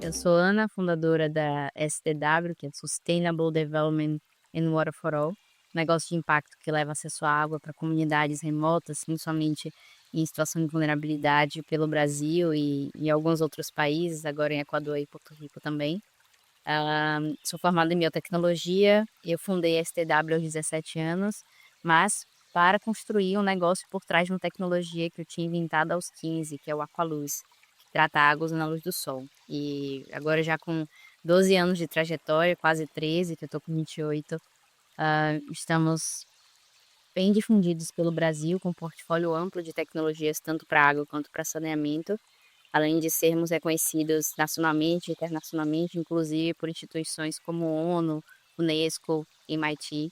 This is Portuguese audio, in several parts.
Eu sou Ana, fundadora da SDW, que é Sustainable Development and Water for All, negócio de impacto que leva acesso à água para comunidades remotas, principalmente em situação de vulnerabilidade pelo Brasil e alguns outros países, agora em Equador e Porto Rico também. Sou formada em biotecnologia, eu fundei a STW aos 17 anos, mas para construir um negócio por trás de uma tecnologia que eu tinha inventado aos 15, que é o Aqualuz, que trata águas na luz do sol. E agora já com 12 anos de trajetória, quase 13, que eu estou com 28, estamos bem difundidos pelo Brasil, com um portfólio amplo de tecnologias tanto para água quanto para saneamento, além de sermos reconhecidos nacionalmente e internacionalmente, inclusive por instituições como ONU, Unesco, MIT,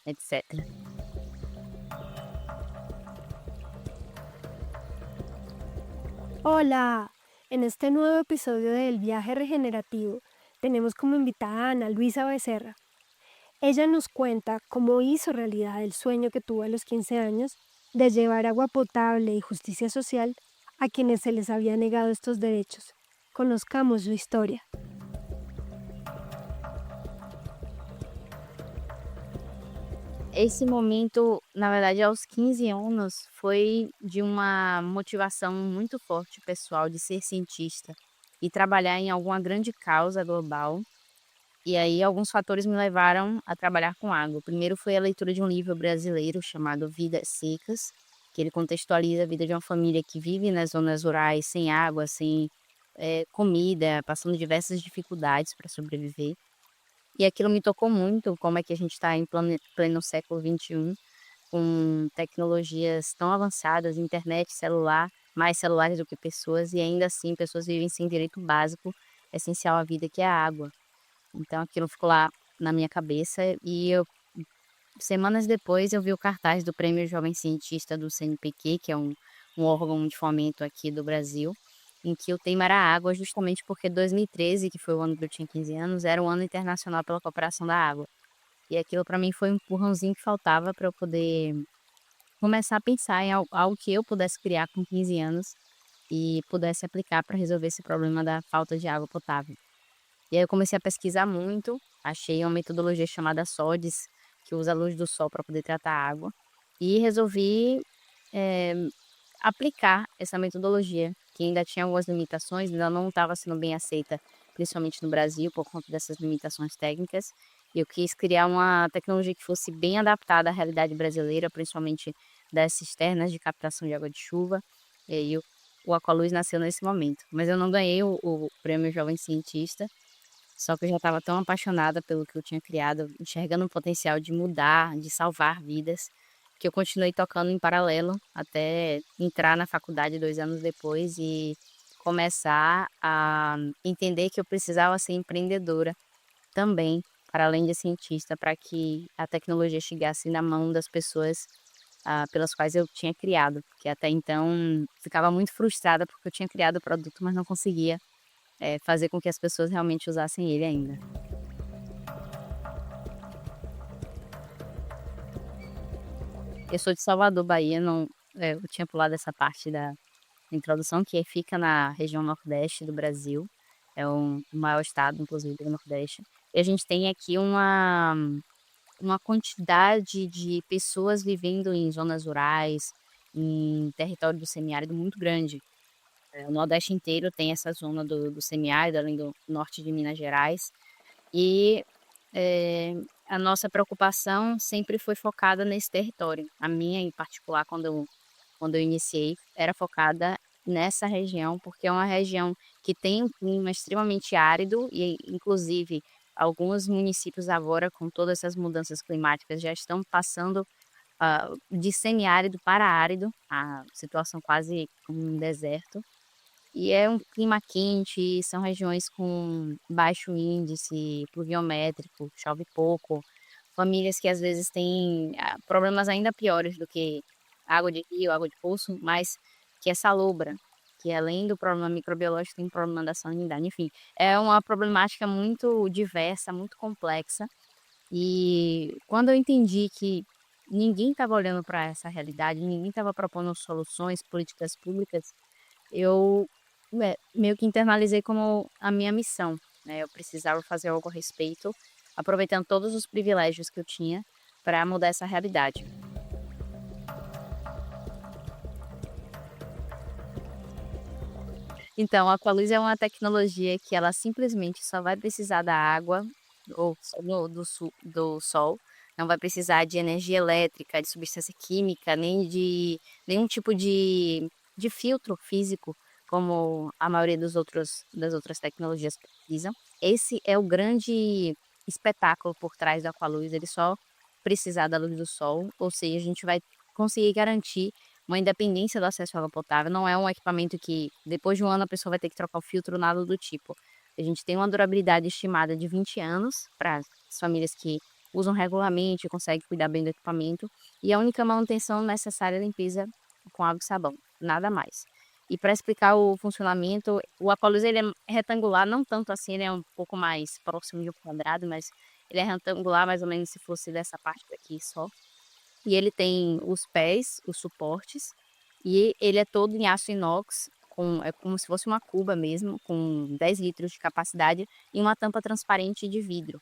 etc. Hola, en este nuevo episodio del Viaje Regenerativo tenemos como invitada a Ana Luisa Becerra. Ella nos cuenta cómo hizo realidad el sueño que tuvo a los 15 años de llevar agua potable y justicia social a quienes se les había negado estos derechos. Conozcamos su historia. Esse momento, na verdade, aos 15 anos, foi de uma motivação muito forte pessoal de ser cientista e trabalhar em alguma grande causa global. E aí alguns fatores me levaram a trabalhar com água. O primeiro foi a leitura de um livro brasileiro chamado Vidas Secas, que ele contextualiza a vida de uma família que vive nas zonas rurais sem água, sem comida, passando diversas dificuldades para sobreviver. E aquilo me tocou muito, como é que a gente está em pleno século XXI, com tecnologias tão avançadas, internet, celular, mais celulares do que pessoas, e ainda assim pessoas vivem sem direito básico, essencial à vida, que é a água. Então aquilo ficou lá na minha cabeça semanas depois eu vi o cartaz do Prêmio Jovem Cientista do CNPq, que é um órgão de fomento aqui do Brasil, em que o tema era água, justamente porque 2013, que foi o ano que eu tinha 15 anos, era o ano internacional pela cooperação da água. E aquilo para mim foi um empurrãozinho que faltava para eu poder começar a pensar em algo que eu pudesse criar com 15 anos e pudesse aplicar para resolver esse problema da falta de água potável. E aí eu comecei a pesquisar muito, achei uma metodologia chamada SODES, que usa a luz do sol para poder tratar a água, e resolvi eh, aplicar essa metodologia, que ainda tinha algumas limitações, ainda não estava sendo bem aceita, principalmente no Brasil, por conta dessas limitações técnicas. E eu quis criar uma tecnologia que fosse bem adaptada à realidade brasileira, principalmente das cisternas de captação de água de chuva. E aí o Aqualuz nasceu nesse momento. Mas eu não ganhei o prêmio Jovem Cientista, só que eu já estava tão apaixonada pelo que eu tinha criado, enxergando o potencial de mudar, de salvar vidas, que eu continuei tocando em paralelo até entrar na faculdade 2 anos depois e começar a entender que eu precisava ser empreendedora também, para além de cientista, para que a tecnologia chegasse na mão das pessoas, pelas quais eu tinha criado, porque até então ficava muito frustrada porque eu tinha criado o produto, mas não conseguia fazer com que as pessoas realmente usassem ele ainda. Eu sou de Salvador, Bahia, não eu tinha pulado essa parte da introdução, que fica na região nordeste do Brasil, é o maior estado inclusive do nordeste. E a gente tem aqui uma quantidade de pessoas vivendo em zonas rurais, em território do semiárido muito grande. O nordeste inteiro tem essa zona do semiárido, além do norte de Minas Gerais. E, eh, a nossa preocupação sempre foi focada nesse território. A minha, em particular, quando eu iniciei, era focada nessa região, porque é uma região que tem um clima extremamente árido e, inclusive, alguns municípios agora, com todas essas mudanças climáticas, já estão passando, de semiárido para árido, a situação quase como um deserto. E é um clima quente, são regiões com baixo índice pluviométrico, chove pouco, famílias que às vezes têm, problemas ainda piores do que água de rio, água de poço, mas que é salobra, que além do problema microbiológico tem problema da salinidade, enfim, é uma problemática muito diversa, muito complexa. E quando eu entendi que ninguém estava olhando para essa realidade, ninguém estava propondo soluções, políticas públicas, eu meio que internalizei como a minha missão, né, eu precisava fazer algo a respeito, aproveitando todos os privilégios que eu tinha para mudar essa realidade. Então, a Aqualuz é uma tecnologia que ela simplesmente só vai precisar da água ou do sol, não vai precisar de energia elétrica, de substância química, nem de nenhum tipo de filtro físico, como a maioria das outras tecnologias precisam. Esse é o grande espetáculo por trás da Aqualuz, ele só precisar da luz do sol, ou seja, a gente vai conseguir garantir uma independência do acesso à água potável. Não é um equipamento que depois de um ano a pessoa vai ter que trocar o filtro, nada do tipo. A gente tem uma durabilidade estimada de 20 anos para as famílias que usam regularmente e conseguem cuidar bem do equipamento, e a única manutenção necessária é a limpeza com água e sabão, nada mais. E para explicar o funcionamento, o Aqualuz ele é retangular, não tanto assim, ele é um pouco mais próximo de um quadrado, mas ele é retangular mais ou menos se fosse dessa parte daqui só. E ele tem os pés, os suportes, e ele é todo em aço inox, é como se fosse uma cuba mesmo, com 10 litros de capacidade e uma tampa transparente de vidro.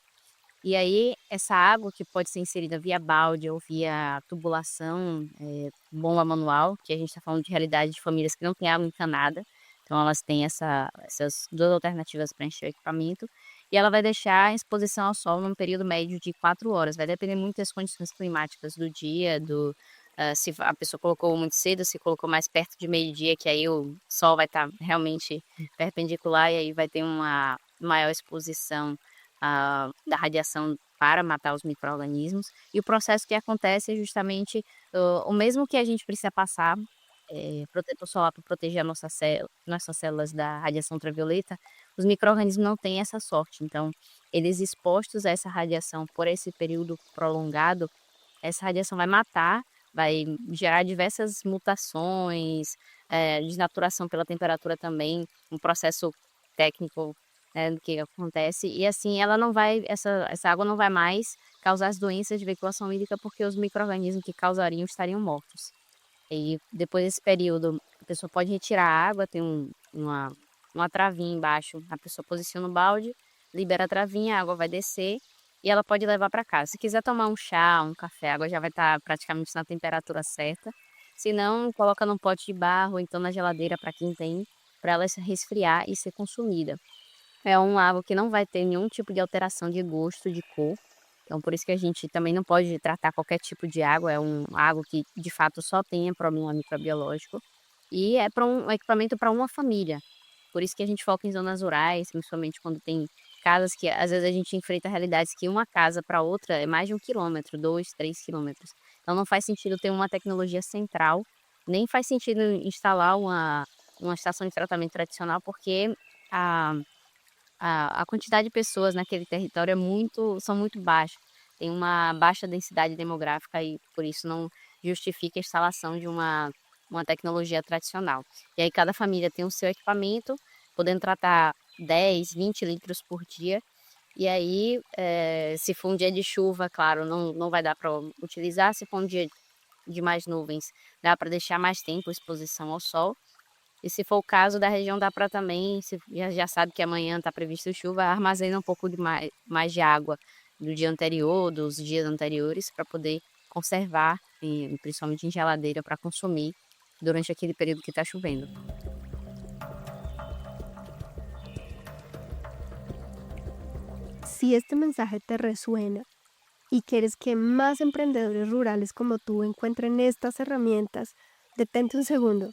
E aí, essa água que pode ser inserida via balde ou via tubulação, bomba manual, que a gente está falando de realidade de famílias que não têm água encanada, então elas têm essas duas alternativas para encher o equipamento, e ela vai deixar a exposição ao sol num período médio de 4 horas, vai depender muito das condições climáticas do dia, se a pessoa colocou muito cedo, se colocou mais perto de meio-dia, que aí o sol vai estar realmente perpendicular e aí vai ter uma maior exposição da radiação para matar os micro-organismos. E o processo que acontece é justamente o mesmo que a gente precisa passar, protetor solar para proteger nossas células da radiação ultravioleta, os micro-organismos não têm essa sorte. Então, eles expostos a essa radiação por esse período prolongado, essa radiação vai matar, vai gerar diversas mutações, desnaturação pela temperatura também, um processo técnico, do que acontece. E assim, ela não vai essa água não vai mais causar as doenças de veiculação hídrica, porque os micro-organismos que causariam estariam mortos. E depois desse período, a pessoa pode retirar a água, tem uma travinha embaixo, a pessoa posiciona o balde, libera a travinha, a água vai descer e ela pode levar para casa. Se quiser tomar um chá, um café, a água já vai estar praticamente na temperatura certa. Se não, coloca num pote de barro ou então na geladeira para quem tem, para ela se resfriar e ser consumida. É uma água que não vai ter nenhum tipo de alteração de gosto, de cor. Então, por isso que a gente também não pode tratar qualquer tipo de água. É água que, de fato, só tenha problema microbiológico. E é para um equipamento para uma família. Por isso que a gente foca em zonas rurais, principalmente quando tem casas que, às vezes, a gente enfrenta realidades que uma casa para outra é mais de 1 quilômetro, 2, 3 quilômetros. Então, não faz sentido ter uma tecnologia central, nem faz sentido instalar uma estação de tratamento tradicional, porque a a quantidade de pessoas naquele território são muito baixas, tem uma baixa densidade demográfica e por isso não justifica a instalação de uma tecnologia tradicional. E aí cada família tem o seu equipamento, podendo tratar 10, 20 litros por dia, e aí, se for um dia de chuva, claro, não vai dar para utilizar, se for um dia de mais nuvens, dá para deixar mais tempo a exposição ao sol, e se for o caso da região dá para também, se já sabe que amanhã está previsto chuva, armazena um pouco de mais de água do dia anterior, dos dias anteriores, para poder conservar, principalmente em geladeira, para consumir durante aquele período que está chovendo. Si este mensaje te resuena y quieres que más emprendedores rurales como tú encuentren estas herramientas, detente un segundo.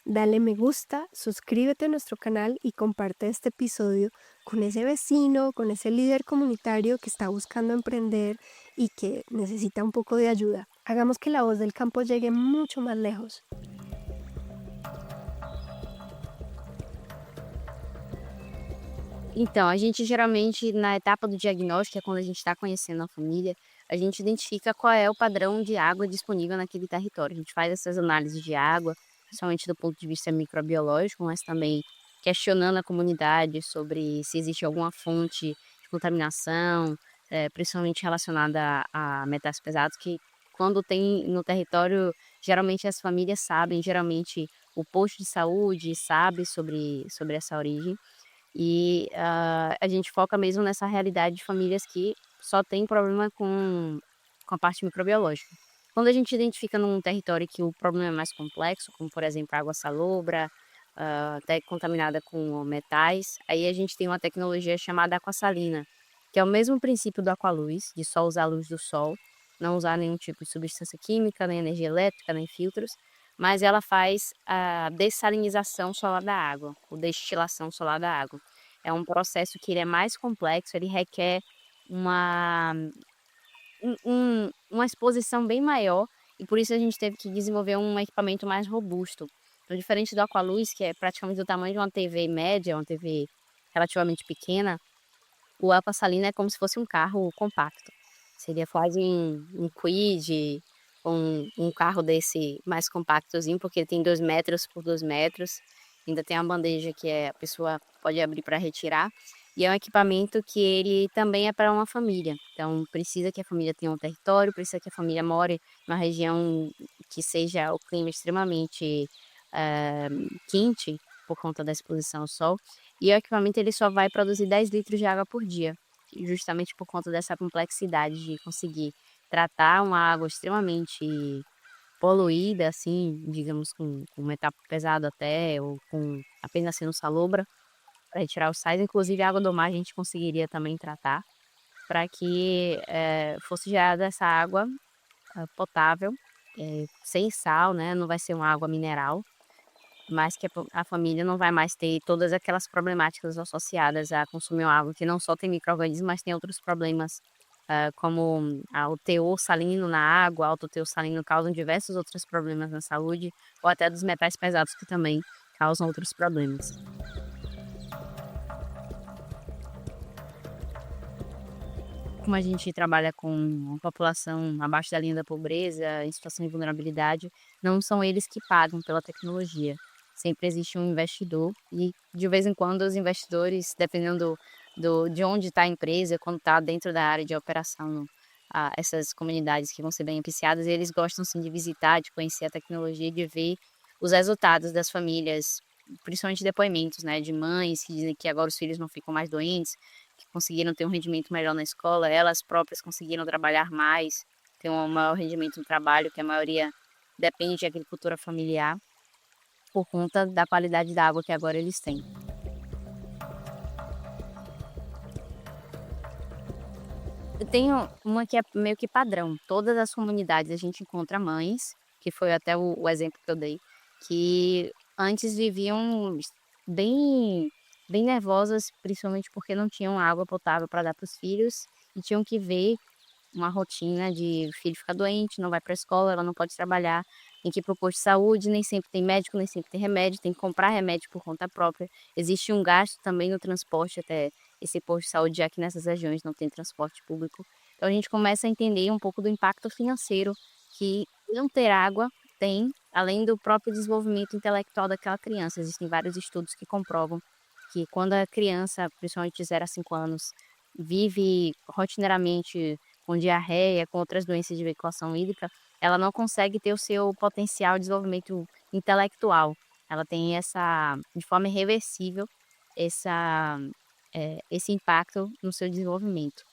Dale me gusta, suscríbete a nuestro canal y comparte este episodio con ese vecino, con ese líder comunitario que está buscando emprender y que necesita un poco de ayuda. Hagamos que la voz del campo llegue mucho más lejos. Então, a gente geralmente, na etapa do diagnóstico, que é quando a gente está conhecendo a família, a gente identifica qual é o padrão de água disponível naquele território. A gente faz essas análises de água, principalmente do ponto de vista microbiológico, mas também questionando a comunidade sobre se existe alguma fonte de contaminação, principalmente relacionada a metais pesados, que quando tem no território, geralmente as famílias sabem, geralmente o posto de saúde sabe sobre essa origem e, a gente foca mesmo nessa realidade de famílias que só tem problema com a parte microbiológica. Quando a gente identifica num território que o problema é mais complexo, como por exemplo, água salobra, até contaminada com metais, aí a gente tem uma tecnologia chamada aquasalina, que é o mesmo princípio do aqualuz, de só usar a luz do sol, não usar nenhum tipo de substância química, nem energia elétrica, nem filtros, mas ela faz a dessalinização solar da água, ou destilação solar da água. É um processo que ele é mais complexo, ele requer uma uma exposição bem maior, e por isso a gente teve que desenvolver um equipamento mais robusto. Então, diferente do aqualuz, que é praticamente do tamanho de uma TV média, uma TV relativamente pequena, o aquasalina é como se fosse um carro compacto. Seria quase um Kwid, um carro desse mais compactozinho, porque ele tem 2 metros por 2 metros. Ainda tem uma bandeja que a pessoa pode abrir para retirar. E é um equipamento que ele também é para uma família. Então, precisa que a família tenha um território, precisa que a família more numa região que seja o clima extremamente eh, quente, por conta da exposição ao sol. E o equipamento ele só vai produzir 10 litros de água por dia, justamente por conta dessa complexidade de conseguir tratar uma água extremamente poluída, assim, digamos, com metal pesado até, ou com apenas sendo salobra, para retirar os sais. Inclusive, a água do mar a gente conseguiria também tratar, para que fosse gerada essa água potável, sem sal, né? Não vai ser uma água mineral, mas que a família não vai mais ter todas aquelas problemáticas associadas a consumir uma água que não só tem micro-organismos, mas tem outros problemas, como o teor salino na água, alto teor salino causam diversos outros problemas na saúde, ou até dos metais pesados que também causam outros problemas. Como a gente trabalha com uma população abaixo da linha da pobreza, em situação de vulnerabilidade, não são eles que pagam pela tecnologia. Sempre existe um investidor e, de vez em quando, os investidores, dependendo de onde está a empresa, quando está dentro da área de operação, essas comunidades que vão ser beneficiadas, eles gostam sim de visitar, de conhecer a tecnologia e de ver os resultados das famílias, principalmente depoimentos, né, de mães que dizem que agora os filhos não ficam mais doentes, que conseguiram ter um rendimento melhor na escola, elas próprias conseguiram trabalhar mais, ter um maior rendimento no trabalho, que a maioria depende de agricultura familiar, por conta da qualidade da água que agora eles têm. Eu tenho uma que é meio que padrão, todas as comunidades a gente encontra mães, que foi até o exemplo que eu dei, que antes viviam bem bem nervosas, principalmente porque não tinham água potável para dar para os filhos, e tinham que ver uma rotina de o filho fica doente, não vai para a escola, ela não pode trabalhar, tem que ir para o posto de saúde, nem sempre tem médico, nem sempre tem remédio, tem que comprar remédio por conta própria. Existe um gasto também no transporte até esse posto de saúde, já que nessas regiões não tem transporte público. Então a gente começa a entender um pouco do impacto financeiro que não ter água tem, além do próprio desenvolvimento intelectual daquela criança. Existem vários estudos que comprovam que quando a criança, principalmente de 0 a 5 anos, vive rotineiramente com diarreia, com outras doenças de veiculação hídrica, ela não consegue ter o seu potencial de desenvolvimento intelectual. Ela tem de forma irreversível, essa, esse impacto no seu desenvolvimento.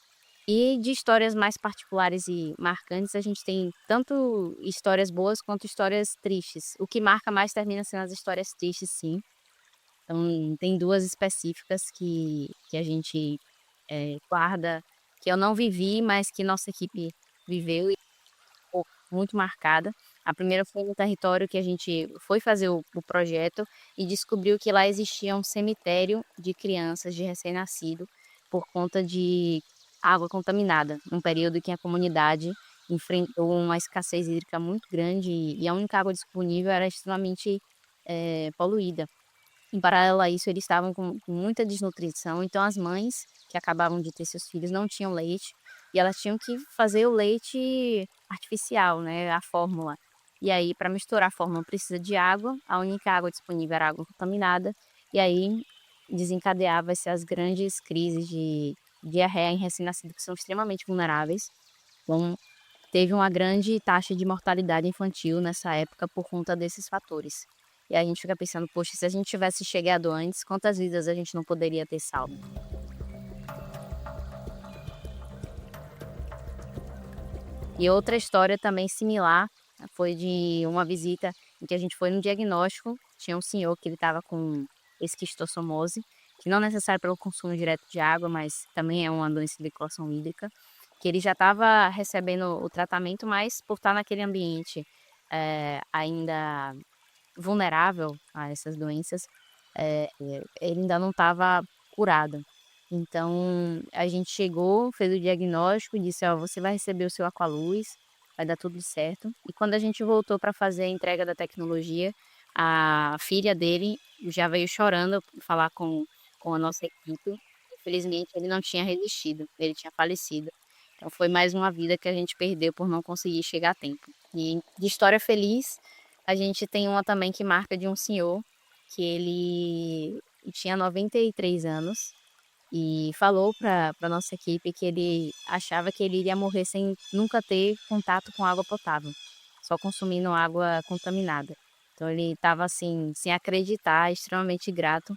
E de histórias mais particulares e marcantes, a gente tem tanto histórias boas quanto histórias tristes. O que marca mais termina sendo as histórias tristes, sim. Então, tem 2 específicas que a gente, guarda, que eu não vivi, mas que nossa equipe viveu e ficou muito marcada. A primeira foi no território que a gente foi fazer o projeto e descobriu que lá existia um cemitério de crianças de recém-nascido por conta de água contaminada, num período em que a comunidade enfrentou uma escassez hídrica muito grande e a única água disponível era extremamente, poluída. Em paralelo a isso, eles estavam com muita desnutrição, então as mães que acabavam de ter seus filhos não tinham leite, e elas tinham que fazer o leite artificial, né, a fórmula. E aí, para misturar a fórmula precisa de água, a única água disponível era água contaminada, e aí desencadeava-se as grandes crises de diarreia em recém-nascido, que são extremamente vulneráveis. Então, teve uma grande taxa de mortalidade infantil nessa época por conta desses fatores. E a gente fica pensando: "Poxa, se a gente tivesse chegado antes, quantas vidas a gente não poderia ter salvo?". E outra história também similar, foi de uma visita em que a gente foi no diagnóstico, tinha um senhor que ele estava com esquistossomose, que não é necessário pelo consumo direto de água, mas também é uma doença de cloação hídrica, que ele já estava recebendo o tratamento, mas por estar naquele ambiente, ainda vulnerável a essas doenças, ele ainda não estava curado. Então, a gente chegou, fez o diagnóstico e disse: "Ó, você vai receber o seu Aqualuz, vai dar tudo certo". E quando a gente voltou para fazer a entrega da tecnologia, a filha dele já veio chorando falar com a nossa equipe. Infelizmente, ele não tinha resistido, ele tinha falecido. Então foi mais uma vida que a gente perdeu por não conseguir chegar a tempo. E de história feliz, a gente tem uma também que marca de um senhor que ele tinha 93 anos e falou para nossa equipe que ele achava que ele iria morrer sem nunca ter contato com água potável, só consumindo água contaminada. Então ele estava, assim, sem acreditar, extremamente grato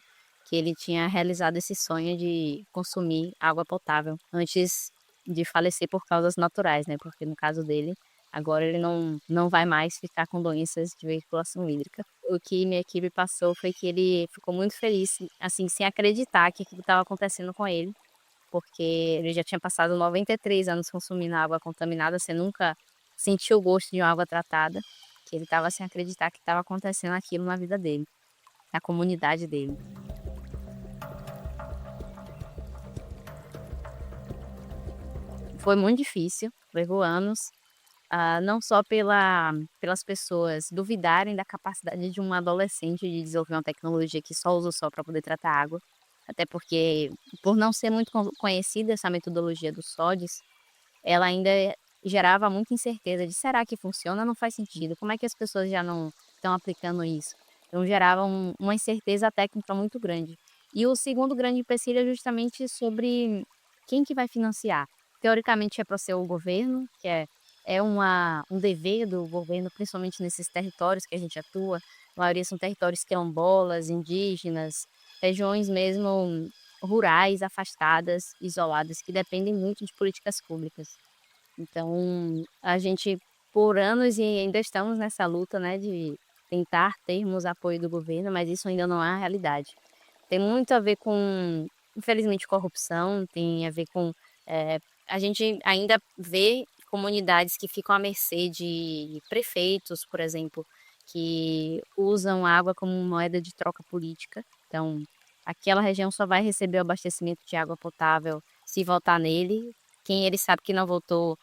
que ele tinha realizado esse sonho de consumir água potável antes de falecer por causas naturais, né, porque no caso dele, agora ele não vai mais ficar com doenças de veiculação hídrica. O que minha equipe passou foi que ele ficou muito feliz, assim, sem acreditar que aquilo estava acontecendo com ele, porque ele já tinha passado 93 anos consumindo água contaminada, você nunca sentiu o gosto de uma água tratada, que ele estava sem acreditar que estava acontecendo aquilo na vida dele, na comunidade dele. Foi muito difícil, levou anos, não só pelas pessoas duvidarem da capacidade de um adolescente de desenvolver uma tecnologia que só usa o sol para poder tratar água, até porque, por não ser muito conhecida essa metodologia dos SODs, ela ainda gerava muita incerteza de: "Será que funciona? Não faz sentido. Como é que as pessoas já não estão aplicando isso?". Então gerava uma incerteza técnica muito grande. E o segundo grande empecilho é justamente sobre quem que vai financiar. Teoricamente é para ser o governo, que é um dever do governo, principalmente nesses territórios que a gente atua, a maioria são territórios quilombolas, indígenas, regiões mesmo rurais, afastadas, isoladas, que dependem muito de políticas públicas. Então, a gente, por anos e ainda estamos nessa luta, né, de tentar termos apoio do governo, mas isso ainda não é a realidade. Tem muito a ver com, infelizmente, corrupção, tem a ver com, a gente ainda vê comunidades que ficam à mercê de prefeitos, por exemplo, que usam água como moeda de troca política. Então, aquela região só vai receber o abastecimento de água potável se votar nele. Quem ele sabe que não votou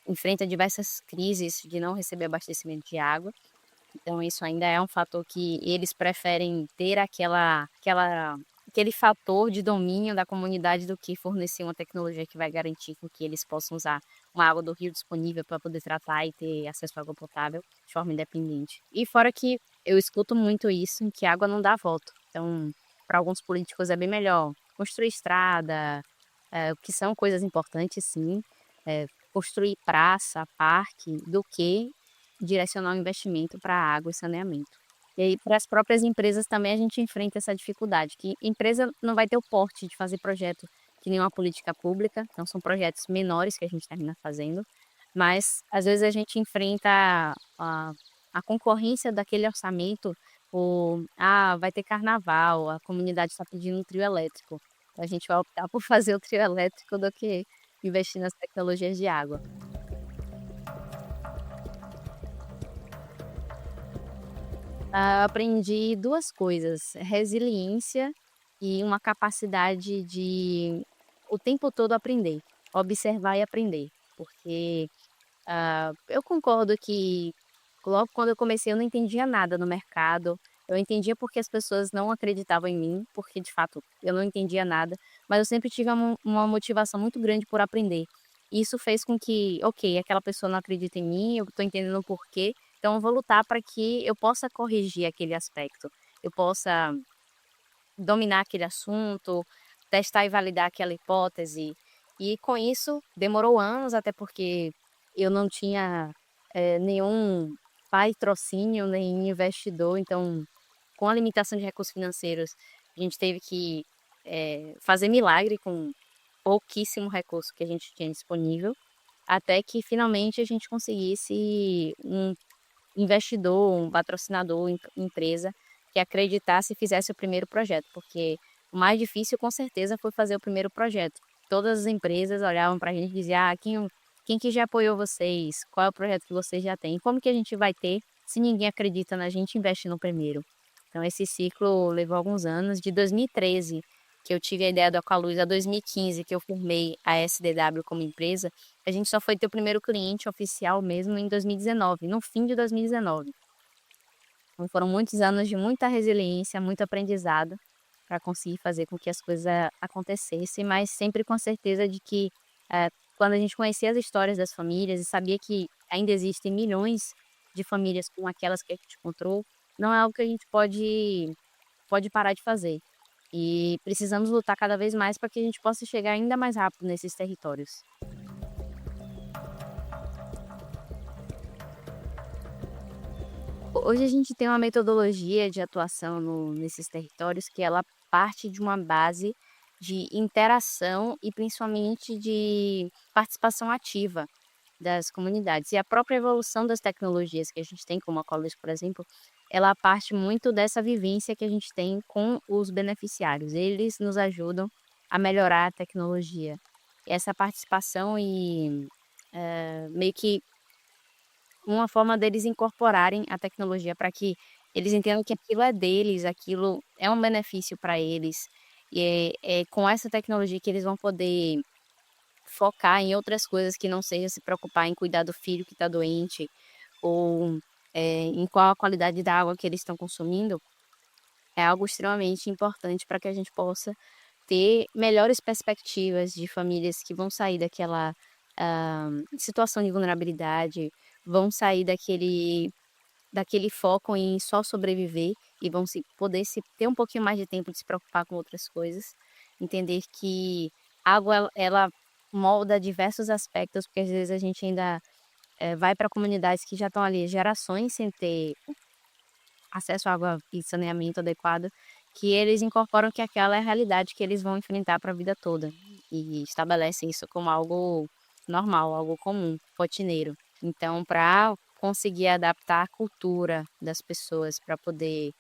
enfrenta diversas crises de não receber abastecimento de água. Então isso ainda é um fator que eles preferem ter aquele fator de domínio da comunidade do que fornecer uma tecnologia que vai garantir com que eles possam usar uma água do rio disponível para poder tratar e ter acesso à água potável de forma independente. E fora que eu escuto muito isso, em que água não dá voto. Então, para alguns políticos é bem melhor construir estrada, que são coisas importantes sim, construir praça, parque, do que direcionar o investimento para água e saneamento. E aí, para as próprias empresas também a gente enfrenta essa dificuldade, que empresa não vai ter o porte de fazer projeto que nem uma política pública, então são projetos menores que a gente termina fazendo, mas às vezes a gente enfrenta a concorrência daquele orçamento por: "Ah, vai ter carnaval, a comunidade está pedindo um trio elétrico", então a gente vai optar por fazer o trio elétrico do que investir nas tecnologias de água. Aprendi 2 coisas: resiliência e uma capacidade de o tempo todo aprender, observar e aprender, porque, eu concordo que logo quando eu comecei eu não entendia nada no mercado, eu entendia porque as pessoas não acreditavam em mim, porque de fato eu não entendia nada, mas eu sempre tive uma motivação muito grande por aprender. E isso fez com que: "Ok, aquela pessoa não acredita em mim, eu estou entendendo o porquê, então eu vou lutar para que eu possa corrigir aquele aspecto, eu possa dominar aquele assunto, testar e validar aquela hipótese". E com isso demorou anos, até porque eu não tinha, nenhum patrocínio, nem investidor, então, com a limitação de recursos financeiros, a gente teve que fazer milagre com pouquíssimo recurso que a gente tinha disponível, até que finalmente a gente conseguisse um investidor, um patrocinador, empresa que acreditasse e fizesse o primeiro projeto, porque o mais difícil com certeza foi fazer o primeiro projeto. Todas as empresas olhavam para a gente e diziam: ah, quem que já apoiou vocês? Qual é o projeto que vocês já têm? Como que a gente vai ter se ninguém acredita na gente e investe no primeiro? Então esse ciclo levou alguns anos, de 2013 que eu tive a ideia do Aqualuz, a 2015 que eu formei a SDW como empresa, a gente só foi ter o primeiro cliente oficial mesmo em 2019, no fim de 2019. Então foram muitos anos de muita resiliência, muito aprendizado para conseguir fazer com que as coisas acontecessem, mas sempre com a certeza de que quando a gente conhecia as histórias das famílias e sabia que ainda existem milhões de famílias com aquelas que a gente encontrou, não é algo que a gente pode parar de fazer. E precisamos lutar cada vez mais para que a gente possa chegar ainda mais rápido nesses territórios. Hoje a gente tem uma metodologia de atuação nesses territórios que ela parte de uma base de interação e principalmente de participação ativa das comunidades. E a própria evolução das tecnologias que a gente tem, como a Colors, por exemplo, ela parte muito dessa vivência que a gente tem com os beneficiários. Eles nos ajudam a melhorar a tecnologia. Essa participação e meio que uma forma deles incorporarem a tecnologia para que eles entendam que aquilo é deles, aquilo é um benefício para eles. E é com essa tecnologia que eles vão poder focar em outras coisas que não seja se preocupar em cuidar do filho que está doente ou em qual a qualidade da água que eles estão consumindo, é algo extremamente importante para que a gente possa ter melhores perspectivas de famílias que vão sair daquela situação de vulnerabilidade, vão sair daquele foco em só sobreviver e vão poder ter um pouquinho mais de tempo de se preocupar com outras coisas, entender que a água ela molda diversos aspectos, porque às vezes a gente ainda vai para comunidades que já estão ali gerações sem ter acesso à água e saneamento adequado, que eles incorporam que aquela é a realidade que eles vão enfrentar para a vida toda e estabelecem isso como algo normal, algo comum, rotineiro. Então, para conseguir adaptar a cultura das pessoas para poder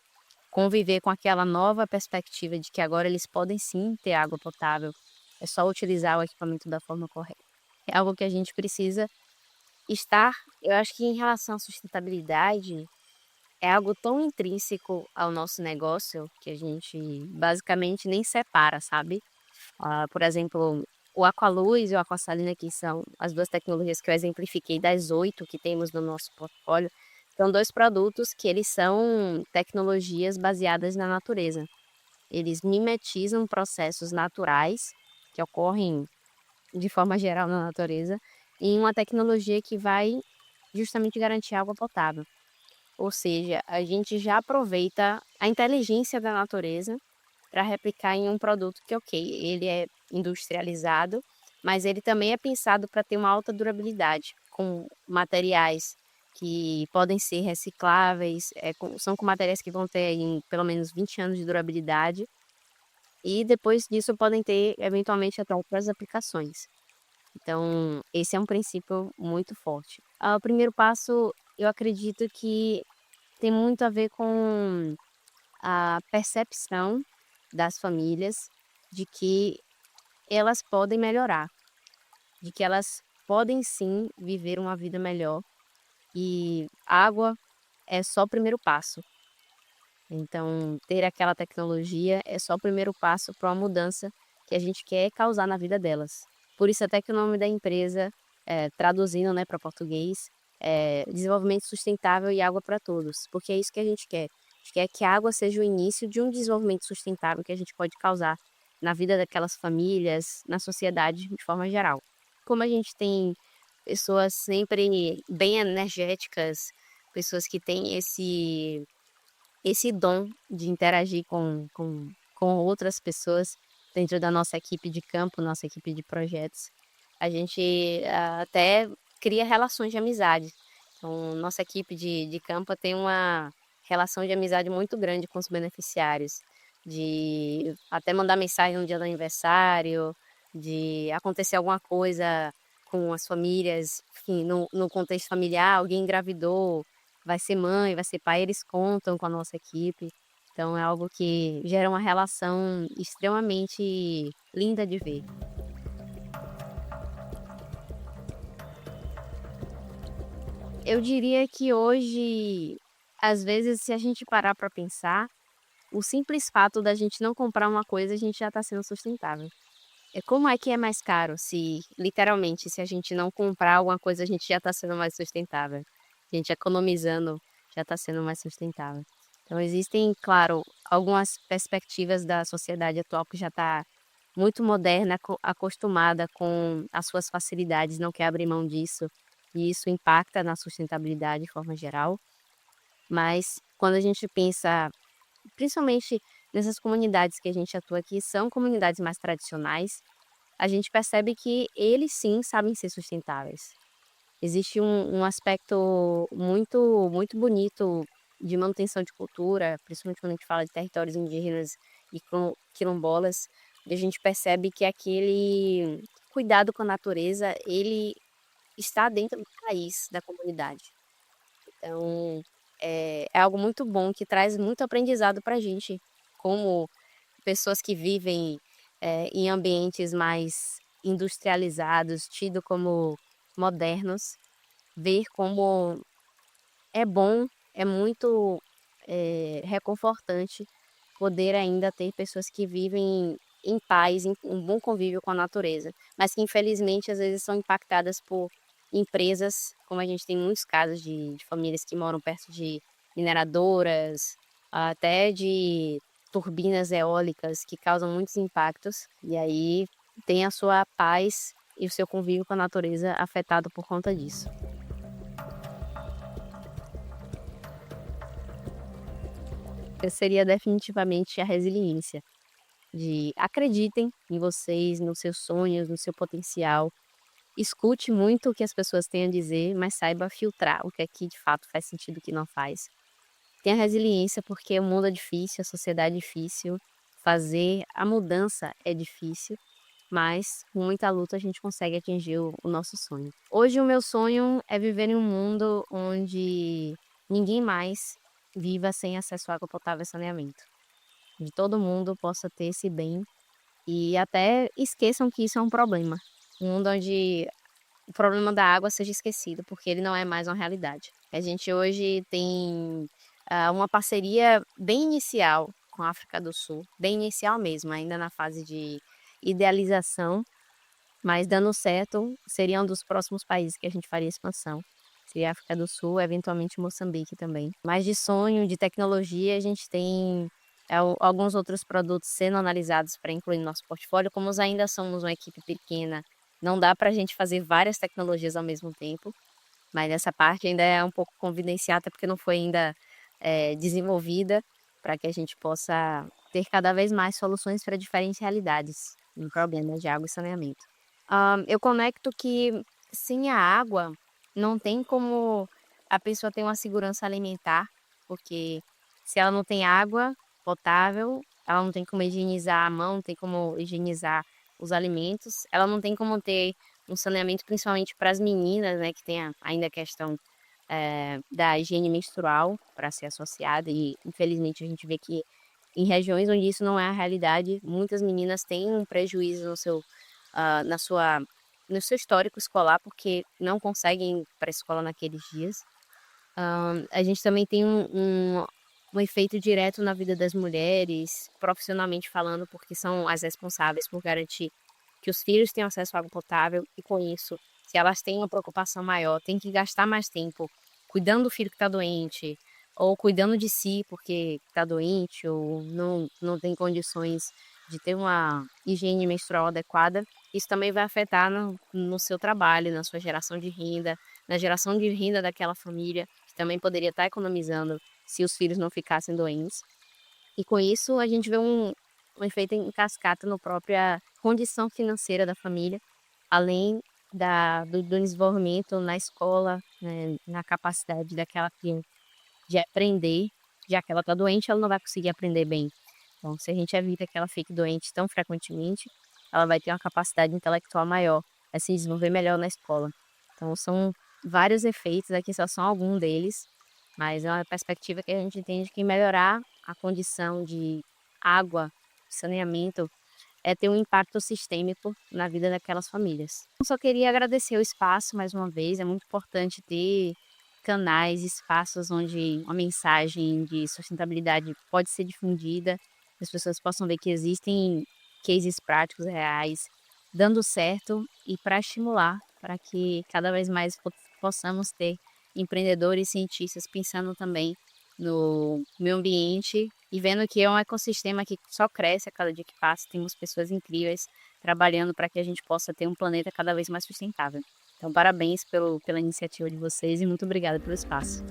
conviver com aquela nova perspectiva de que agora eles podem sim ter água potável, é só utilizar o equipamento da forma correta. É algo que a gente precisa estar. Eu acho que em relação à sustentabilidade, é algo tão intrínseco ao nosso negócio que a gente basicamente nem separa, sabe? Por exemplo, o Aqualuz e o Aquasalina, que são as duas tecnologias que eu exemplifiquei das 8 que temos no nosso portfólio, são 2 produtos que eles são tecnologias baseadas na natureza. Eles mimetizam processos naturais que ocorrem de forma geral na natureza em uma tecnologia que vai justamente garantir água potável. Ou seja, a gente já aproveita a inteligência da natureza para replicar em um produto que, ok, ele é industrializado, mas ele também é pensado para ter uma alta durabilidade, com materiais que podem ser recicláveis, são com materiais que vão ter em pelo menos 20 anos de durabilidade, e depois disso podem ter, eventualmente, até outras aplicações. Então, esse é um princípio muito forte. O primeiro passo, eu acredito que tem muito a ver com a percepção das famílias de que elas podem melhorar, de que elas podem sim viver uma vida melhor e água é só o primeiro passo. Então, ter aquela tecnologia é só o primeiro passo para uma mudança que a gente quer causar na vida delas. Por isso até que o nome da empresa, traduzindo, né, para português, é Desenvolvimento Sustentável e Água para Todos, porque é isso que a gente quer. A gente quer que a água seja o início de um desenvolvimento sustentável que a gente pode causar na vida daquelas famílias, na sociedade de forma geral. Como a gente tem pessoas sempre bem energéticas, pessoas que têm esse dom de interagir com outras pessoas dentro da nossa equipe de campo, nossa equipe de projetos. A gente até cria relações de amizade. Então, nossa equipe de campo tem uma relação de amizade muito grande com os beneficiários, de até mandar mensagem no dia do aniversário, de acontecer alguma coisa com as famílias, enfim, no contexto familiar, alguém engravidou, vai ser mãe, vai ser pai, eles contam com a nossa equipe. Então é algo que gera uma relação extremamente linda de ver. Eu diria que hoje, às vezes, se a gente parar para pensar, o simples fato da gente não comprar uma coisa, a gente já está sendo sustentável. Como é que é mais caro se, literalmente, se a gente não comprar alguma coisa, a gente já está sendo mais sustentável. A gente economizando já está sendo mais sustentável. Então existem, claro, algumas perspectivas da sociedade atual que já está muito moderna, acostumada com as suas facilidades, não quer abrir mão disso, e isso impacta na sustentabilidade de forma geral. Mas quando a gente pensa, principalmente nessas comunidades que a gente atua aqui, são comunidades mais tradicionais, a gente percebe que eles sim sabem ser sustentáveis. Existe um aspecto muito bonito de manutenção de cultura, principalmente quando a gente fala de territórios indígenas e quilombolas, onde a gente percebe que aquele cuidado com a natureza, ele está dentro do país, da comunidade. Então, é algo muito bom que traz muito aprendizado para a gente, como pessoas que vivem, em ambientes mais industrializados, tido como modernos, ver como é bom, é muito, reconfortante poder ainda ter pessoas que vivem em paz, em um bom convívio com a natureza, mas que infelizmente às vezes são impactadas por empresas, como a gente tem muitos casos de famílias que moram perto de mineradoras, até de turbinas eólicas que causam muitos impactos, e aí tem a sua paz e o seu convívio com a natureza afetado por conta disso. Seria definitivamente a resiliência, de acreditem em vocês, nos seus sonhos, no seu potencial, escute muito o que as pessoas têm a dizer, mas saiba filtrar o que aqui de fato faz sentido e o que não faz. Tenha resiliência porque o mundo é difícil, a sociedade é difícil, fazer a mudança é difícil, mas com muita luta a gente consegue atingir o nosso sonho. Hoje o meu sonho é viver em um mundo onde ninguém mais viva sem acesso à água potável e saneamento. De todo mundo possa ter esse bem e até esqueçam que isso é um problema. Um mundo onde o problema da água seja esquecido, porque ele não é mais uma realidade. A gente hoje tem uma parceria bem inicial com a África do Sul, bem inicial mesmo, ainda na fase de idealização, mas dando certo, seria um dos próximos países que a gente faria expansão. Seria a África do Sul, eventualmente Moçambique também. Mas de sonho, de tecnologia, a gente tem alguns outros produtos sendo analisados para incluir no nosso portfólio. Como nós ainda somos uma equipe pequena, não dá para a gente fazer várias tecnologias ao mesmo tempo, mas essa parte ainda é um pouco confidencial, até porque não foi ainda desenvolvida para que a gente possa ter cada vez mais soluções para diferentes realidades em problemas de água e saneamento. Eu conecto que sem a água não tem como a pessoa ter uma segurança alimentar, porque se ela não tem água potável, ela não tem como higienizar a mão, não tem como higienizar os alimentos, ela não tem como ter um saneamento, principalmente para as meninas, né, que tem ainda a questão da higiene menstrual para ser associada, e infelizmente a gente vê que em regiões onde isso não é a realidade, muitas meninas têm um prejuízo ah, na sua, no seu histórico escolar, porque não conseguem ir para a escola naqueles dias. A gente também tem um efeito direto na vida das mulheres, profissionalmente falando, porque são as responsáveis por garantir que os filhos tenham acesso à água potável, e com isso, se elas têm uma preocupação maior, têm que gastar mais tempo cuidando do filho que está doente, ou cuidando de si porque está doente, ou não tem condições de ter uma higiene menstrual adequada, isso também vai afetar no seu trabalho, na sua geração de renda, na geração de renda daquela família, que também poderia estar economizando se os filhos não ficassem doentes. E com isso a gente vê um efeito em cascata na própria condição financeira da família, além do desenvolvimento na escola, né, na capacidade daquela criança de aprender, já que ela está doente, ela não vai conseguir aprender bem. Então, se a gente evita que ela fique doente tão frequentemente, ela vai ter uma capacidade intelectual maior, vai se desenvolver melhor na escola. Então, são vários efeitos, aqui só são alguns deles, mas é uma perspectiva que a gente entende que melhorar a condição de água, saneamento, é ter um impacto sistêmico na vida daquelas famílias. Eu só queria agradecer o espaço mais uma vez, é muito importante ter canais, espaços onde uma mensagem de sustentabilidade pode ser difundida, as pessoas possam ver que existem cases práticos reais, dando certo e para estimular, para que cada vez mais possamos ter empreendedores, cientistas pensando também no meio ambiente e vendo que é um ecossistema que só cresce a cada dia que passa, temos pessoas incríveis trabalhando para que a gente possa ter um planeta cada vez mais sustentável. Então, parabéns pela iniciativa de vocês e muito obrigada pelo espaço.